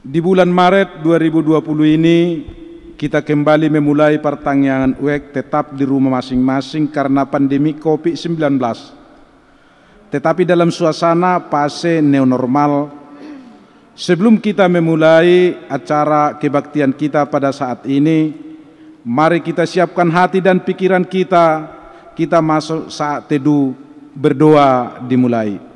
Di bulan Maret 2020 ini kita kembali memulai pertanyaan UEK tetap di rumah masing-masing karena pandemi COVID-19. Tetapi dalam suasana fase new normal, sebelum kita memulai acara kebaktian kita pada saat ini, mari kita siapkan hati dan pikiran kita masuk saat teduh berdoa dimulai.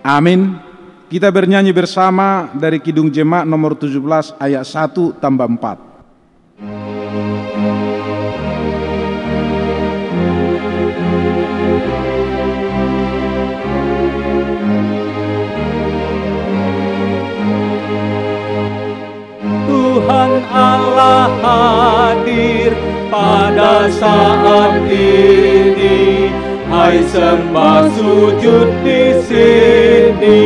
Amin. Kita bernyanyi bersama dari Kidung Jemaat nomor 17 ayat 1 tambah 4. Tuhan Allah hadir pada saat ini. Hai sembah sujud di sini,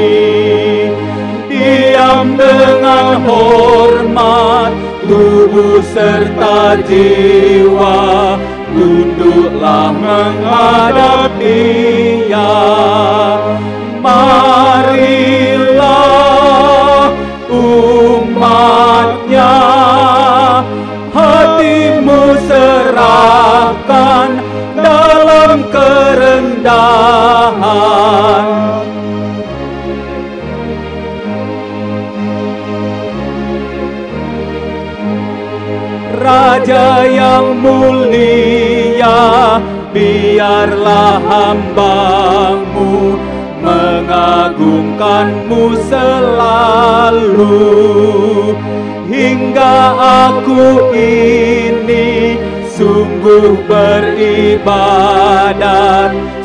diam dengan hormat, tubuh serta jiwa, tunduklah menghadap Dia. Marilah umatnya, hatimu serahkan dalam kerendahan. Raja yang mulia, biarlah hamba-Mu mengagungkan-Mu selalu, hingga aku ini sungguh beribadat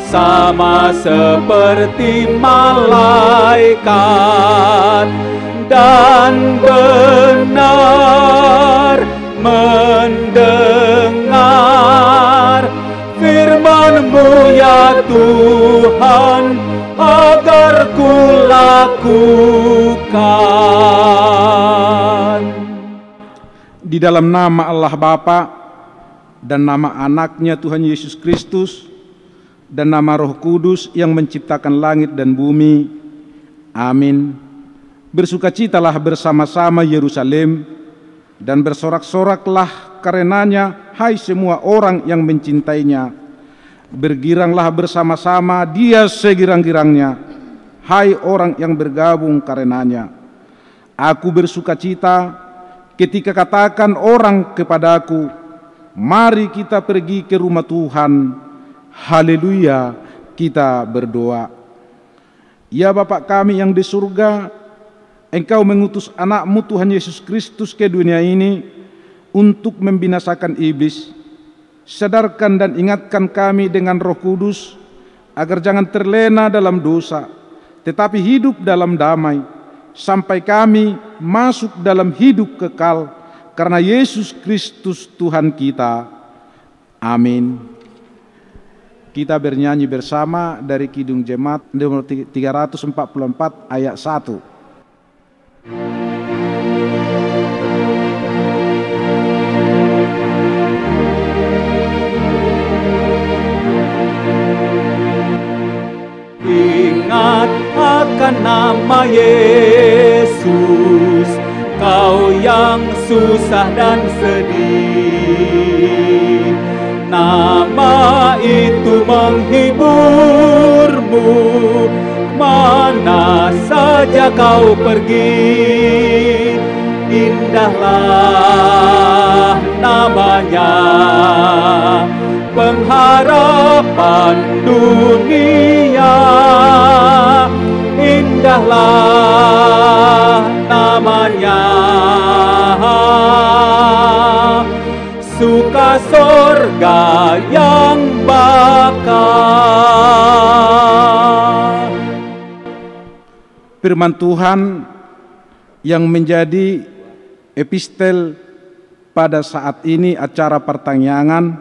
sama seperti malaikat, dan benar mendengar firman-Mu ya Tuhan, agar ku lakukan. Di dalam nama Allah Bapa dan nama anaknya Tuhan Yesus Kristus dan nama Roh Kudus yang menciptakan langit dan bumi. Amin. Bersukacitalah bersama-sama Yerusalem dan bersorak-soraklah karenanya, hai semua orang yang mencintainya. Bergiranglah bersama-sama Dia segirang-girangnya, hai orang yang bergabung karenanya. Aku bersukacita ketika katakan orang kepadaku, mari kita pergi ke rumah Tuhan. Haleluya, kita berdoa. Ya Bapa kami yang di surga, Engkau mengutus anak-Mu Tuhan Yesus Kristus ke dunia ini untuk membinasakan iblis. Sadarkan dan ingatkan kami dengan Roh Kudus, agar jangan terlena dalam dosa, tetapi hidup dalam damai, sampai kami masuk dalam hidup kekal, karena Yesus Kristus Tuhan kita. Amin. Kita bernyanyi bersama dari Kidung Jemaat nomor 344 ayat 1. Ingat akan nama Yesus, kau yang susah dan sedih. Nama itu menghiburmu, mana saja kau pergi. Indahlah namanya, pengharapan dunia. Indahlah namanya, suka sorga yang bakal. firman Tuhan yang menjadi epistel pada saat ini acara pertanyaan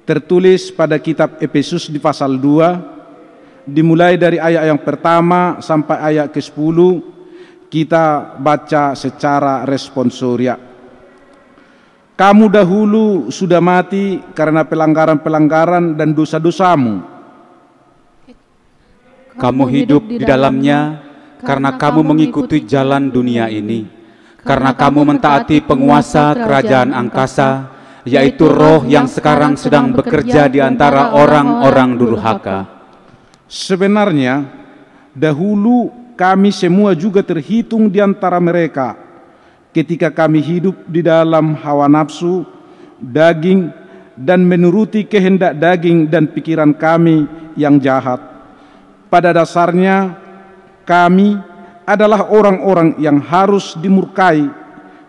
tertulis pada kitab Efesus di pasal 2, dimulai dari ayat yang pertama sampai ayat ke-10. Kita baca secara responsoria. Kamu dahulu sudah mati karena pelanggaran-pelanggaran dan dosa-dosamu. Kamu hidup di dalamnya karena kamu mengikuti jalan dunia ini, karena kamu mentaati penguasa kerajaan angkasa, yaitu roh yang sekarang sedang bekerja di antara orang-orang durhaka. Sebenarnya dahulu kami semua juga terhitung di antara mereka ketika kami hidup di dalam hawa nafsu, daging, dan menuruti kehendak daging dan pikiran kami yang jahat. Pada dasarnya kami adalah orang-orang yang harus dimurkai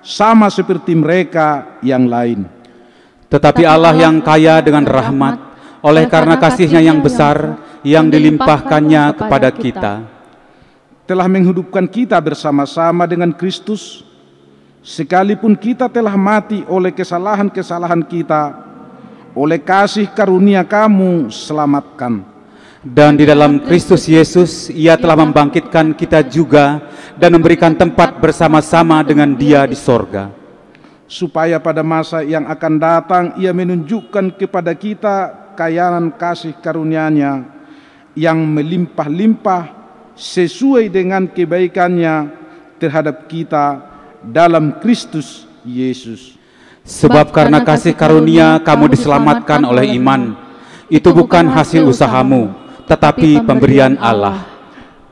sama seperti mereka yang lain. Tetapi Allah yang kaya dengan rahmat, oleh karena kasih-Nya yang besar yang dilimpahkannya kepada kita, telah menghidupkan kita bersama-sama dengan Kristus, sekalipun kita telah mati oleh kesalahan-kesalahan kita, oleh kasih karunia kamu selamatkan. Dan di dalam Kristus Yesus Ia telah membangkitkan kita juga dan memberikan tempat bersama-sama dengan Dia di sorga, supaya pada masa yang akan datang Ia menunjukkan kepada kita kayanan kasih karunia-Nya yang melimpah-limpah sesuai dengan kebaikan-Nya terhadap kita dalam Kristus Yesus. Sebab karena kasih karunia kamu diselamatkan oleh iman. Itu bukan hasil usahamu, tetapi pemberian Allah.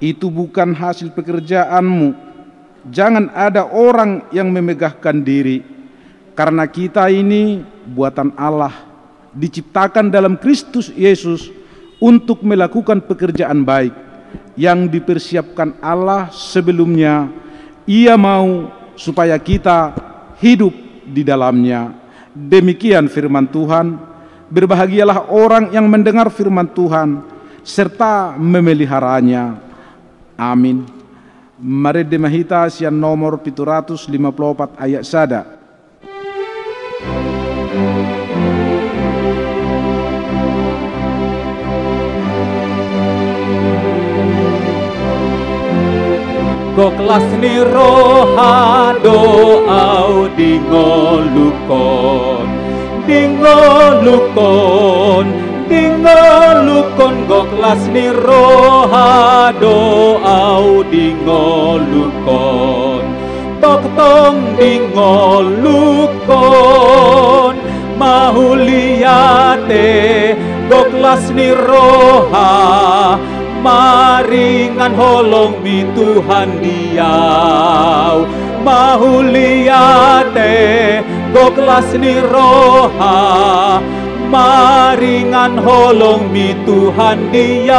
Itu bukan hasil pekerjaanmu. Jangan ada orang yang memegahkan diri, karena kita ini buatan Allah, diciptakan dalam Kristus Yesus untuk melakukan pekerjaan baik yang dipersiapkan Allah sebelumnya. Ia mau supaya kita hidup di dalamnya. Demikian firman Tuhan. Berbahagialah orang yang mendengar firman Tuhan serta memeliharanya. Amin. Mari demahita sian nomor 754 ayat sada. Goklas ni roha doau dingolukon, dingolukon, dingolukon. Goklas ni roha doau dingolukon, tok tong dingolukon. Mahuliate goklas ni roha, maringan holong mi Tuhan diau. Mahuliate goklas ni roha, maringan holong mi Tuhan diau.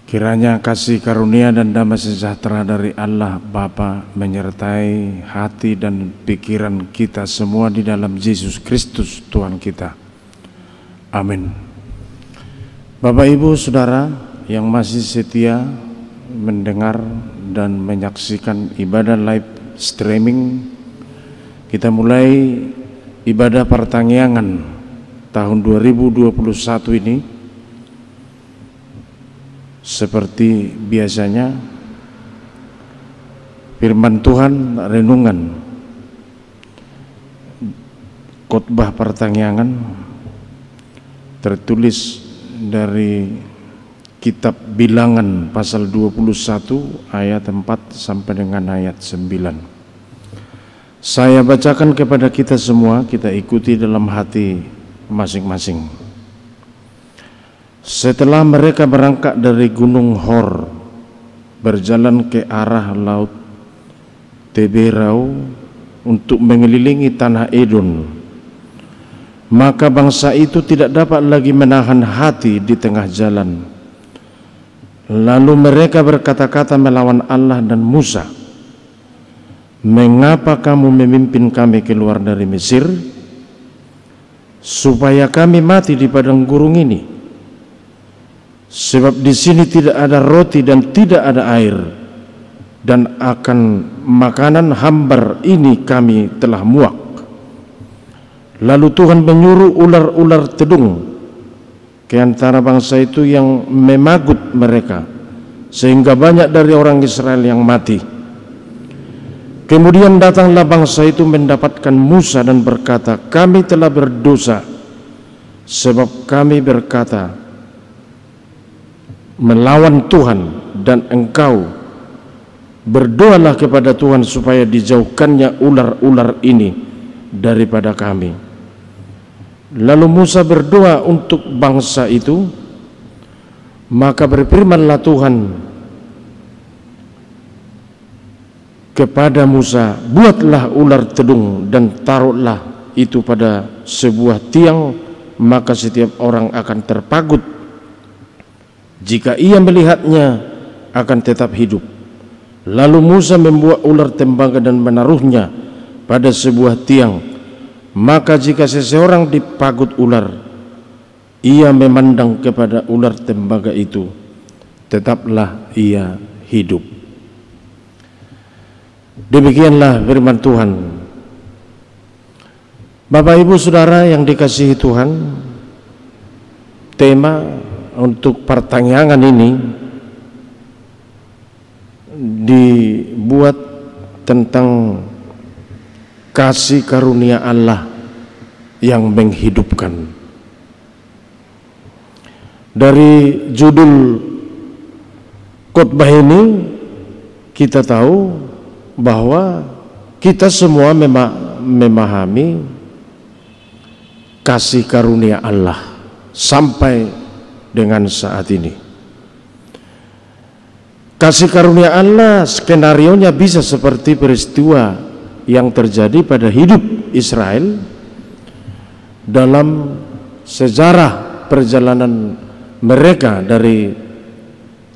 Kiranya kasih karunia dan damai sejahtera dari Allah Bapa menyertai hati dan pikiran kita semua di dalam Yesus Kristus Tuhan kita. Amin. Bapak Ibu Saudara yang masih setia mendengar dan menyaksikan ibadah live streaming, kita mulai ibadah pertanggihan tahun 2021 ini. Seperti biasanya firman Tuhan renungan khotbah pertanggihan tertulis dari kitab Bilangan pasal 21 ayat 4 sampai dengan ayat 9. Saya bacakan kepada kita semua, kita ikuti dalam hati masing-masing. Setelah mereka berangkat dari Gunung Hor, berjalan ke arah Laut Teberau untuk mengelilingi tanah Edom, maka bangsa itu tidak dapat lagi menahan hati di tengah jalan. Lalu mereka berkata-kata melawan Allah dan Musa, "Mengapa kamu memimpin kami keluar dari Mesir, supaya kami mati di padang gurun ini? sebab di sini tidak ada roti dan tidak ada air, dan akan makanan hambar ini kami telah muak. Lalu Tuhan menyuruh ular-ular tedung ke antara bangsa itu yang memagut mereka, sehingga banyak dari orang Israel yang mati. Kemudian datanglah bangsa itu mendapatkan Musa dan berkata, kami telah berdosa, sebab kami berkata melawan Tuhan, dan engkau berdoalah kepada Tuhan supaya dijauhkannya ular-ular ini daripada kami. Lalu Musa berdoa untuk bangsa itu, maka berfirmanlah Tuhan kepada Musa, buatlah ular tedung dan taruhlah itu pada sebuah tiang, maka setiap orang akan terpagut. Jika ia melihatnya akan tetap hidup. Lalu Musa membuat ular tembaga dan menaruhnya pada sebuah tiang, maka jika seseorang dipagut ular, ia memandang kepada ular tembaga itu, tetaplah ia hidup. Demikianlah firman Tuhan. Bapak Ibu Saudara yang dikasihi Tuhan, tema untuk pertanyaan ini dibuat tentang kasih karunia Allah yang menghidupkan. Dari judul khotbah ini kita tahu bahwa kita semua memahami kasih karunia Allah sampai dengan saat ini. Kasih karunia Allah skenarionya bisa seperti peristiwa yang terjadi pada hidup Israel dalam sejarah perjalanan mereka dari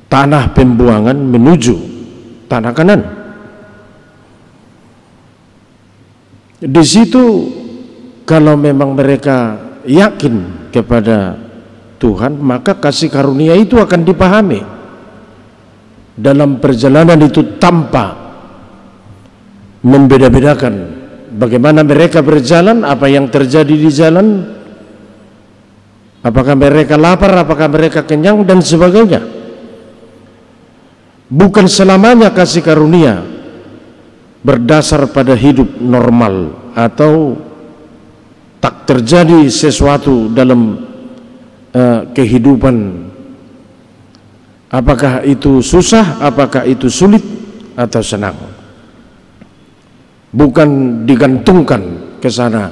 tanah pembuangan menuju tanah Kanan. Di situ kalau memang mereka yakin kepada Tuhan, maka kasih karunia itu akan dipahami dalam perjalanan itu tanpa membeda-bedakan bagaimana mereka berjalan, apa yang terjadi di jalan, apakah mereka lapar, apakah mereka kenyang, dan sebagainya. Bukan selamanya kasih karunia berdasar pada hidup normal atau tak terjadi sesuatu dalam kehidupan, apakah itu susah, apakah itu sulit atau senang. Bukan digantungkan ke sana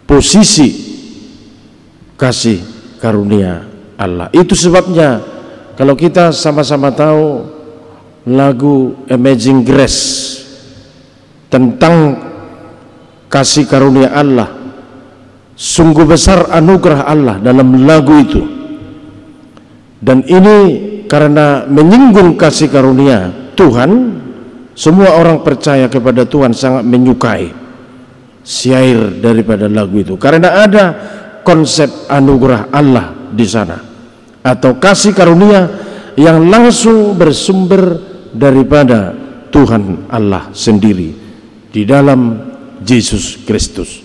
posisi kasih karunia Allah. Itu sebabnya kalau kita sama-sama tahu lagu Amazing Grace tentang kasih karunia Allah, sungguh besar anugerah Allah dalam lagu itu. Dan ini karena menyinggung kasih karunia Tuhan, semua orang percaya kepada Tuhan sangat menyukai syair daripada lagu itu, karena ada konsep anugerah Allah di sana, atau kasih karunia yang langsung bersumber daripada Tuhan Allah sendiri di dalam Yesus Kristus.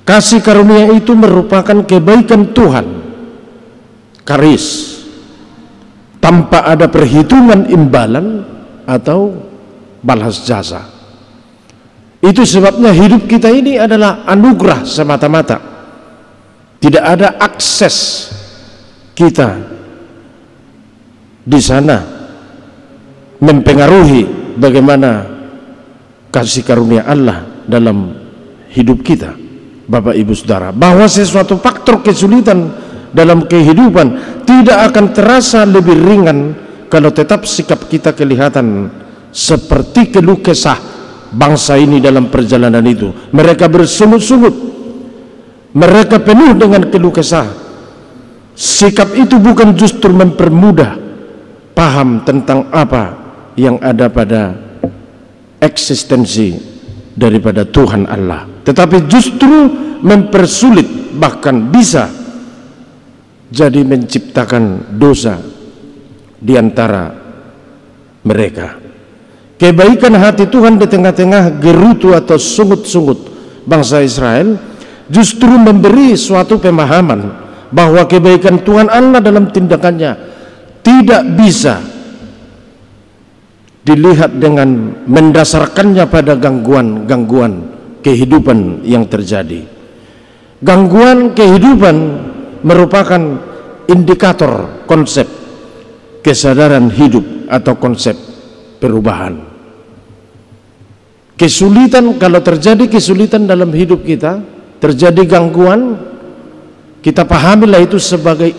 Kasih karunia itu merupakan kebaikan Tuhan, karis, tanpa ada perhitungan imbalan atau balas jasa. Itu sebabnya hidup kita ini adalah anugerah semata-mata. Tidak ada akses kita di sana mempengaruhi bagaimana kasih karunia Allah dalam hidup kita. Bapak Ibu Saudara, bahwa sesuatu faktor kesulitan dalam kehidupan tidak akan terasa lebih ringan kalau tetap sikap kita kelihatan seperti keluh kesah bangsa ini dalam perjalanan itu. Mereka bersungut-sungut, mereka penuh dengan keluh kesah. Sikap itu bukan justru mempermudah paham tentang apa yang ada pada eksistensi daripada Tuhan Allah, tetapi justru mempersulit, bahkan bisa jadi menciptakan dosa di antara mereka. Kebaikan hati Tuhan di tengah-tengah gerutu atau sungut-sungut bangsa Israel justru memberi suatu pemahaman bahwa kebaikan Tuhan Allah dalam tindakannya tidak bisa dilihat dengan mendasarkannya pada gangguan-gangguan kehidupan yang terjadi. Gangguan kehidupan merupakan indikator konsep kesadaran hidup atau konsep perubahan. Kesulitan, kalau terjadi kesulitan dalam hidup kita, terjadi gangguan, kita pahamilah itu sebagai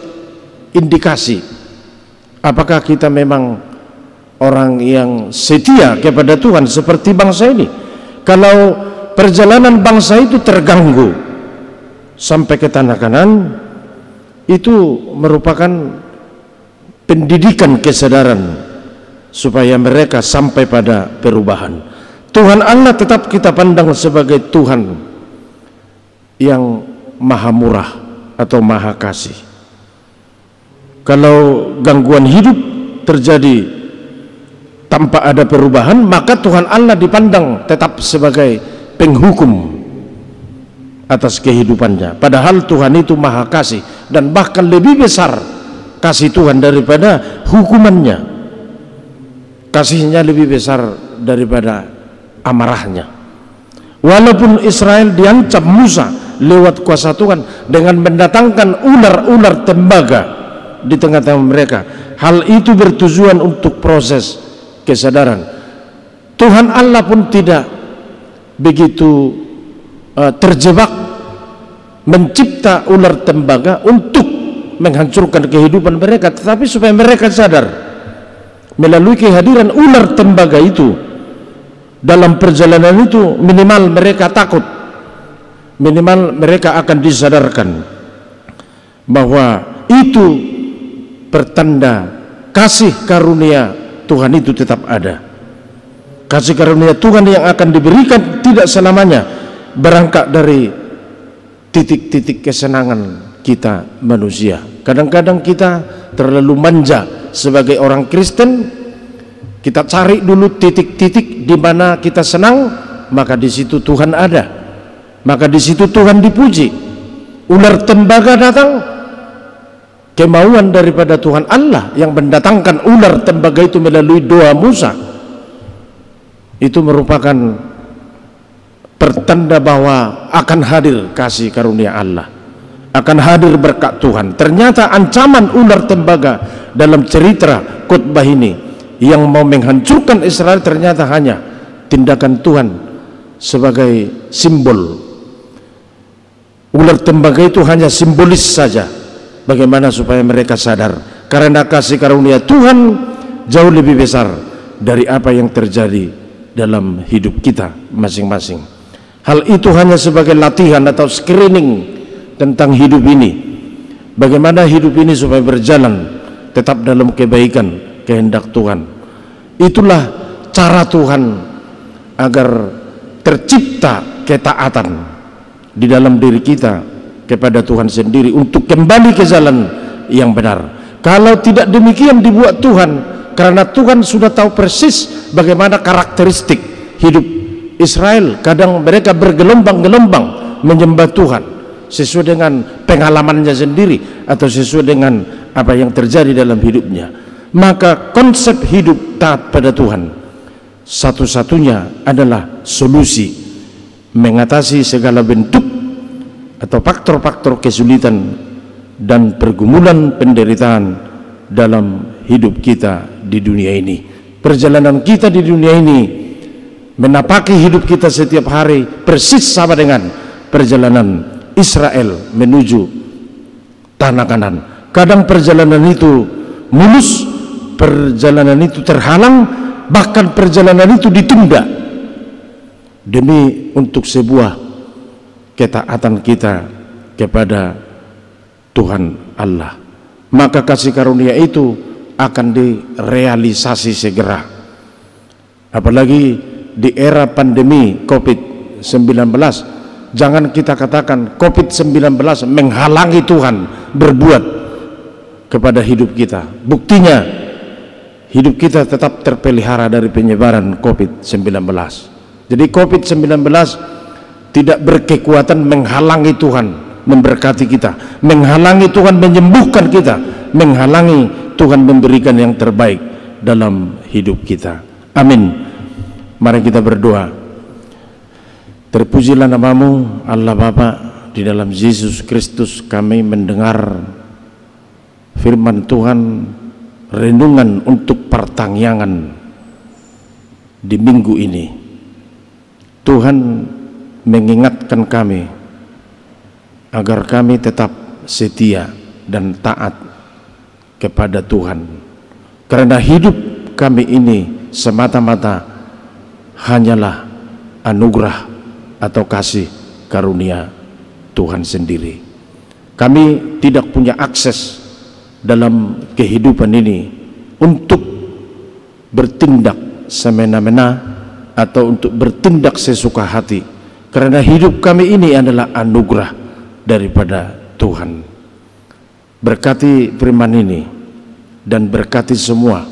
indikasi apakah kita memang orang yang setia kepada Tuhan seperti bangsa ini. Kalau perjalanan bangsa itu terganggu sampai ke tanah Kanan, itu merupakan pendidikan kesadaran supaya mereka sampai pada perubahan. Tuhan Allah tetap kita pandang sebagai Tuhan yang maha murah atau maha kasih. Kalau gangguan hidup terjadi tanpa ada perubahan, maka Tuhan Allah dipandang tetap sebagai penghukum atas kehidupannya. Padahal Tuhan itu maha kasih, dan bahkan lebih besar kasih Tuhan daripada hukumannya. Kasihnya lebih besar daripada amarahnya. Walaupun Israel diancam Musa lewat kuasa Tuhan dengan mendatangkan ular-ular tembaga di tengah-tengah mereka, hal itu bertujuan untuk proses kesadaran. Tuhan Allah pun tidak begitu terjebak mencipta ular tembaga untuk menghancurkan kehidupan mereka, tetapi supaya mereka sadar melalui kehadiran ular tembaga itu dalam perjalanan itu, minimal mereka takut, minimal mereka akan disadarkan bahwa itu pertanda kasih karunia Tuhan itu tetap ada. Kasih karunia Tuhan yang akan diberikan tidak selamanya berangkat dari titik-titik kesenangan kita manusia. Kadang-kadang kita terlalu manja sebagai orang Kristen. Kita cari dulu titik-titik di mana kita senang, maka di situ Tuhan ada, maka di situ Tuhan dipuji. Ular tembaga datang, kemauan daripada Tuhan Allah yang mendatangkan ular tembaga itu melalui doa Musa. Itu merupakan pertanda bahwa akan hadir kasih karunia Allah, akan hadir berkat Tuhan. Ternyata ancaman ular tembaga dalam cerita khotbah ini yang mau menghancurkan Israel ternyata hanya tindakan Tuhan sebagai simbol. Ular tembaga itu hanya simbolis saja, bagaimana supaya mereka sadar karena kasih karunia Tuhan jauh lebih besar dari apa yang terjadi dalam hidup kita masing-masing. Hal itu hanya sebagai latihan atau screening tentang hidup ini, bagaimana hidup ini supaya berjalan tetap dalam kebaikan kehendak Tuhan. Itulah cara Tuhan agar tercipta ketaatan di dalam diri kita kepada Tuhan sendiri untuk kembali ke jalan yang benar. Kalau tidak demikian dibuat Tuhan, karena Tuhan sudah tahu persis bagaimana karakteristik hidup Israel. Kadang mereka bergelombang-gelombang menyembah Tuhan sesuai dengan pengalamannya sendiri atau sesuai dengan apa yang terjadi dalam hidupnya. Maka konsep hidup taat pada Tuhan satu-satunya adalah solusi mengatasi segala bentuk atau faktor-faktor kesulitan dan pergumulan penderitaan dalam hidup kita di dunia ini. Perjalanan kita di dunia ini menapaki hidup kita setiap hari persis sama dengan perjalanan Israel menuju tanah Kanan. Kadang perjalanan itu mulus, perjalanan itu terhalang, bahkan perjalanan itu ditunda demi untuk sebuah ketaatan kita kepada Tuhan Allah. Maka kasih karunia itu akan direalisasi segera. Apalagi di era pandemi COVID-19, jangan kita katakan COVID-19 menghalangi Tuhan berbuat, kepada hidup kita. Buktinya hidup kita tetap terpelihara dari penyebaran COVID-19. Jadi COVID-19 tidak berkekuatan menghalangi Tuhan memberkati kita, menghalangi Tuhan menyembuhkan kita, menghalangi Tuhan memberikan yang terbaik dalam hidup kita. Amin. Mari kita berdoa. Terpujilah namamu Allah Bapa. Di dalam Yesus Kristus kami mendengar firman Tuhan, renungan untuk pertangyangan di minggu ini. Tuhan mengingatkan kami agar kami tetap setia dan taat kepada Tuhan, karena hidup kami ini semata-mata hanyalah anugerah atau kasih karunia Tuhan sendiri. Kami tidak punya akses dalam kehidupan ini untuk bertindak semena-mena atau untuk bertindak sesuka hati, karena hidup kami ini adalah anugerah daripada Tuhan. Berkati firman ini dan berkati semua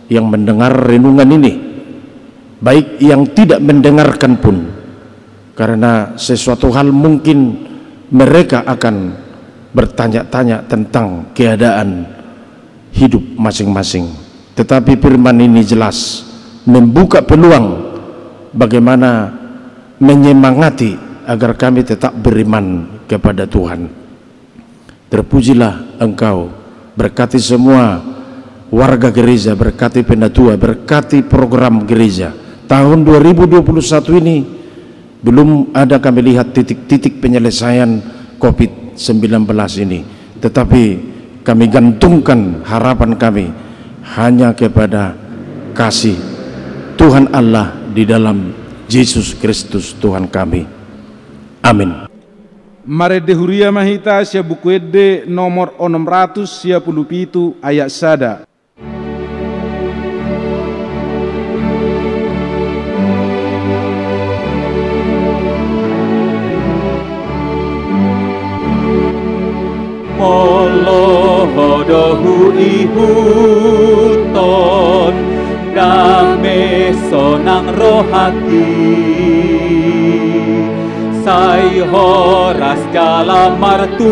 yang mendengar renungan ini, baik yang tidak mendengarkan pun, karena sesuatu hal mungkin mereka akan bertanya-tanya tentang keadaan hidup masing-masing. Tetapi firman ini jelas membuka peluang bagaimana menyemangati agar kami tetap beriman kepada Tuhan. Terpujilah Engkau, berkati semua warga gereja, berkati pendatua, berkati program gereja. Tahun 2021 ini belum ada kami lihat titik-titik penyelesaian COVID-19 ini, tetapi kami gantungkan harapan kami hanya kepada kasih Tuhan Allah di dalam Yesus Kristus Tuhan kami. Amin. Mare dehuria mahita sia buku ede nomor 617 ayat sada. Molohodohu ihuton dame sonang rohati sai horas dalam martua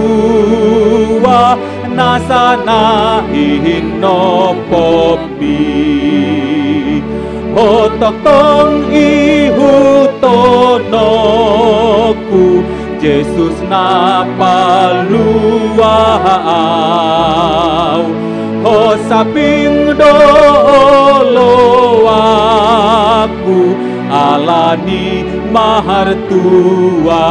nasana hino popi otok tong ihutonoku Yesus na paluau ho saping dolo aku alani mahartua.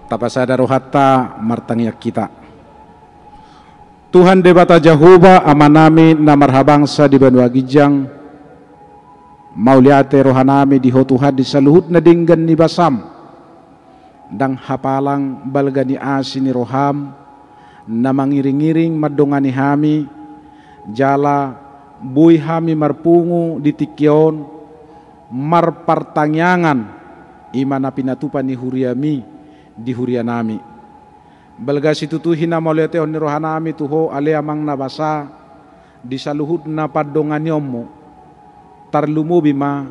Tapasada rohata martangya kita. Tuhan debata Jehovah amanami na marhabangsa di Banua Gijang. Mauliate rohanami di Tuhan di saluhut na dinggan ni basam dang hapalang balgani asini roham na mangiring-iring madongani hami jala buy hami marpungu di tikyon marpartangyangan imana pinatupan ni huriami di hurianami balga situtuhin na mauliate ni rohanami tuho ale amang nabasa di saluhut na padonganyomu tarlumo bima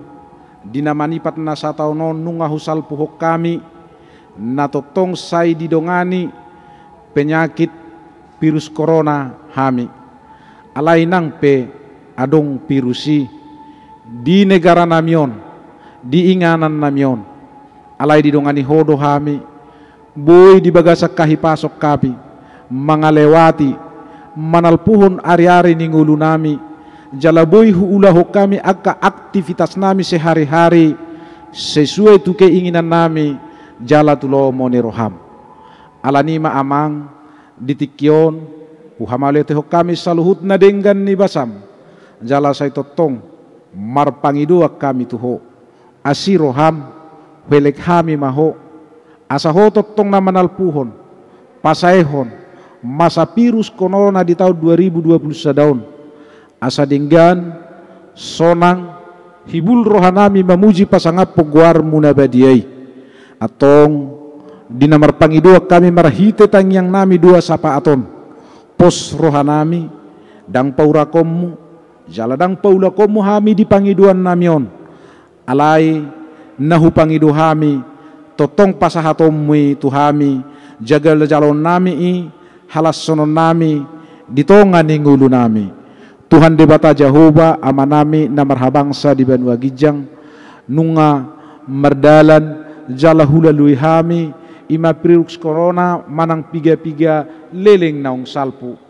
dinamanipat na sa taunon nunga husal puhok kami natotong say didongani penyakit virus corona hami alay nang pe adong virusi di negara namyon di inganan namyon alay didongani hodo hami boy di bagasak kahipasok kapi mangalewati manalpuhon ari-ari ningulu nami jalaboy huulaho kami agka aktivitas nami sehari-hari sesuai tu keinginan nami jala tulomo ni roham alanima amang ditikyon uhamalete ho kami saluhut na denggan ni basam jala say totong marpangidua kami tuho asi roham welek hami maho asaho totong na manalpuhon pasaehon masa virus corona di tahun 2020 sadaun asa dinggan sonang hibul rohanami mamuji pasangap pogwar munabadiay atong di nomor pangidua kami marhite tang yang nami dua sapa aton pos rohanami dang paura komu jala dang paula komu hami di pangiduan namion alai nahu pangidu hami totong pasahatomui tuhami jagal jalon nami i halas sonon nami ditonga ningulu nami Tuhan debata Jehovah amanami na marhabangsa di Banua Gijang nunga merdalan jala hula lui hami ima pirux corona manang piga-piga leleng naung salpu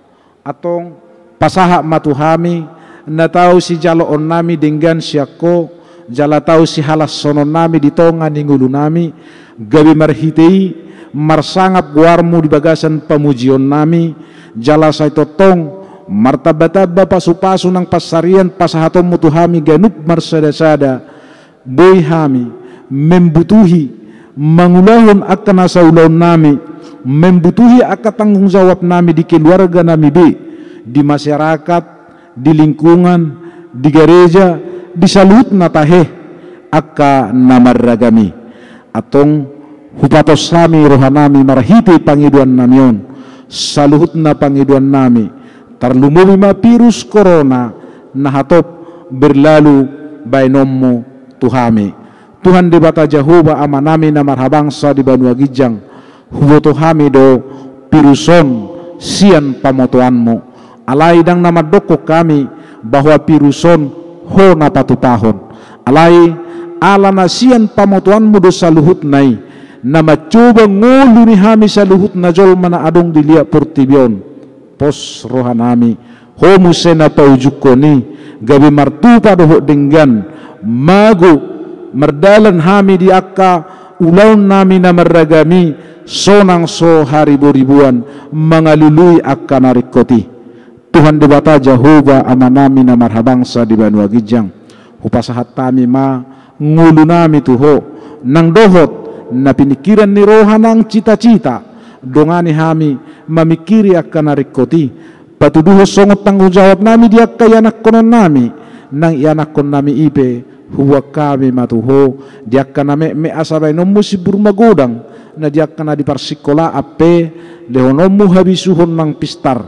atong pasaha matuhami na tau si jalo on nami dengan siako jala tau si halas sonon nami di tonga ningulu nami gabi marhitei marsangap guarmu di bagasan pamujion nami jala say totong martabataba pasu-pasu ng pasarian pasahatom mutuhami ganup marsada-sada boy hami membutuhi mangulahon akan nasa ulaon nami membutuhi akan tanggung jawab nami di keluarga nami di masyarakat, di lingkungan, di gereja, di salut na tahe aka namaragami atong hupatos sami rohanami marhiti pangiduan namion saluhut na pangiduan nami tarlumumi virus corona na hatop berlalu bainommo tuhami Tuhan debata Jehovah amanami na marhabangsa di Banua Gijang huboto hami do piruson sian pamotoanmo alai dang namadoko kami bahwa piruson ho na patutahon alai ala na sian pamotoanmo do saluhut nai na macoba ngulu ni hami saluhut na jol mana adong dilia purtibion pos rohanami homu sena paujuko ni gabi martupa doho denggan magu merdalan hami di akka ulaun nami na meragami sonang so haribu-ribuan mangalului akka narikoti Tuhan debata Jehovah amanami na marhabangsa di Banua Gijang hupasahat tami ma ngulu nami tuho nang dohot na pinikiran ni rohanang cita-cita dongani hami mamikiri akka narikoti patuduho songot tanggung jawab nami di akka yanak konon nami nang yanak kon nami ipe huwa kami matuho diak kana me asabay nomu si burmagodang na diak kana di parsikola ape lehonomu habisuhon ng pistar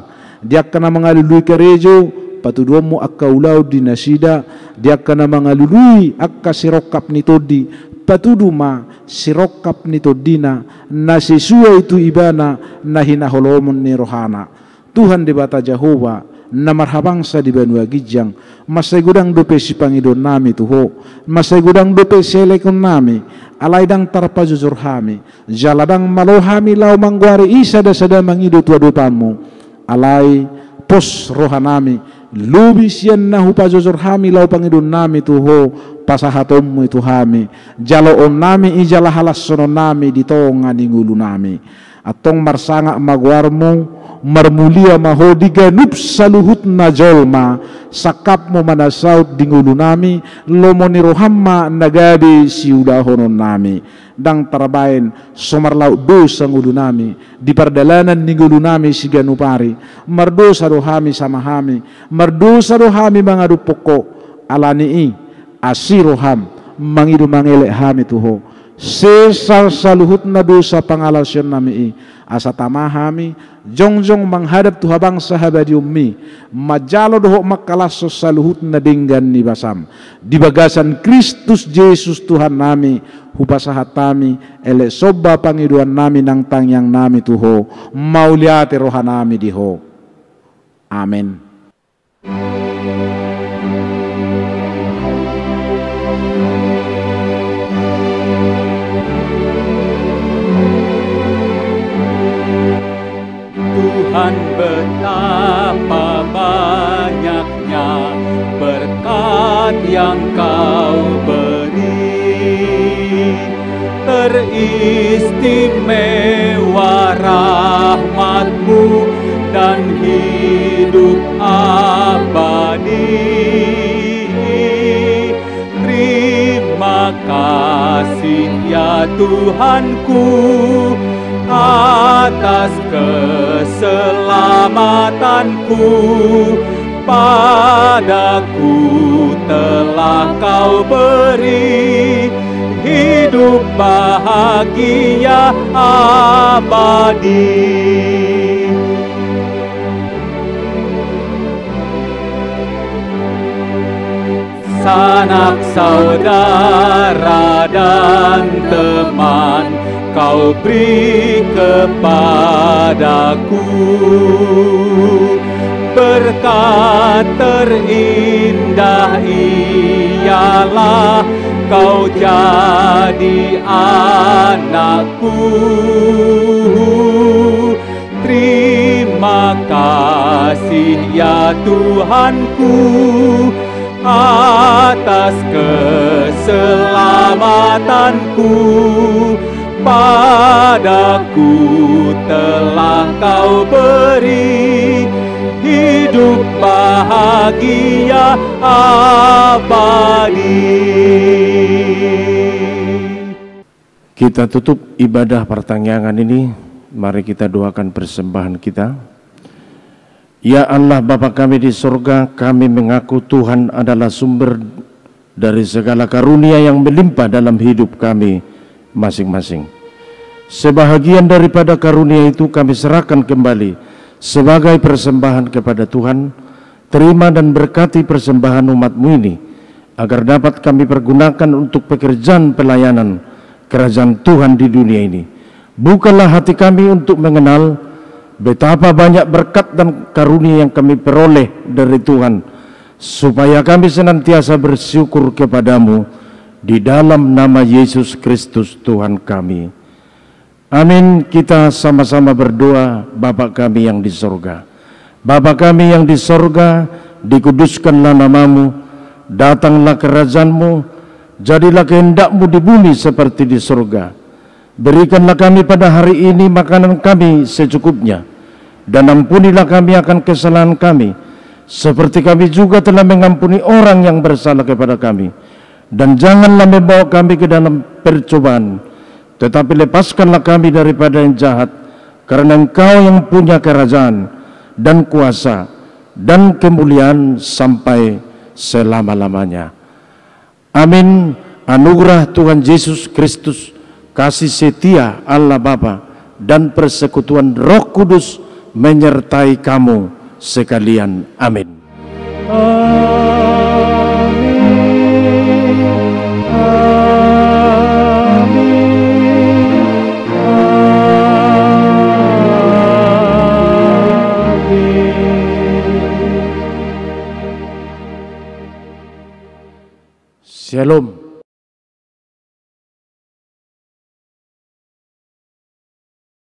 diak kana mga luluy karejo patudumo akka ulaw di nasida diak kana mga luluy akka sirokap nito di patuduma sirokap nito dina na sisuwa itu ibana na hinaholomon ni rohana Tuhan debata Jehovah na marhabangsa di Banua Gijang masay gudang dope si Panginoon nami tuho masay gudang dope si elekon nami alay dang tarpajujur hami jaladang malohami lau mangguari isa da sada mangido tua dopanmu alay pos rohanami lubi siyan na hupajujur hami lau Panginoon nami tuho pasahatommu itu hami jaloon nami ijala halas sonon nami ditonga ningulu nami atong marsanga magwarmu marmulia mahodi ganup saluhut na jolma sakap mo manasaut dingulu nami lomo ni rohamma nagabi siudahonon nami dang tarabain somarlau dosa ngulu nami di pardalanan ningulu nami si ganupari mardosa rohami sama hami mardosa rohami mangadu poko alani asiroham mangidu mangelek hami tuho sesal saluhut na dosa pangalasyon nami asa tamahami jongjong menghadap Tuhan bangsa habadi ummi majalo doho makalaso saluhut na dinggan ni basam di bagasan Kristus Yesus Tuhan nami hupasahatami ele soba pangiduan nami nang tangyang nami tuho mauliate rohanami diho amen. Tuhan betapa banyaknya berkat yang Kau beri, teristimewa rahmat-Mu dan hidup abadi. Terima kasih ya Tuhanku atas keselamatanku, padaku telah Kau beri hidup bahagia abadi. Sanak saudara dan teman, Kau beri kepadaku berkat terindah ialah Kau jadi anakku. Terima kasih ya Tuhanku atas keselamatanku. Padaku telah Kau beri hidup bahagia abadi. Kita tutup ibadah pertanyaan ini. Mari kita doakan persembahan kita. Ya Allah Bapa kami di surga, kami mengaku Tuhan adalah sumber dari segala karunia yang melimpah dalam hidup kami masing-masing. Sebahagian daripada karunia itu kami serahkan kembali sebagai persembahan kepada Tuhan. Terima dan berkati persembahan umat-Mu ini, agar dapat kami pergunakan untuk pekerjaan pelayanan kerajaan Tuhan di dunia ini. Bukalah hati kami untuk mengenal betapa banyak berkat dan karunia yang kami peroleh dari Tuhan, supaya kami senantiasa bersyukur kepadamu di dalam nama Yesus Kristus Tuhan kami. Amin. Kita sama-sama berdoa. Bapa kami yang di sorga, Bapa kami yang di sorga, dikuduskanlah namamu, datanglah kerajaan-Mu, jadilah kehendak-Mu di bumi seperti di sorga. Berikanlah kami pada hari ini makanan kami secukupnya, dan ampunilah kami akan kesalahan kami, seperti kami juga telah mengampuni orang yang bersalah kepada kami. Dan janganlah membawa kami ke dalam percobaan, tetapi lepaskanlah kami daripada yang jahat, karena Engkau yang punya kerajaan dan kuasa dan kemuliaan sampai selama-lamanya. Amin. Anugerah Tuhan Yesus Kristus, kasih setia Allah Bapa, dan persekutuan Roh Kudus menyertai kamu sekalian. Amin. Shalom.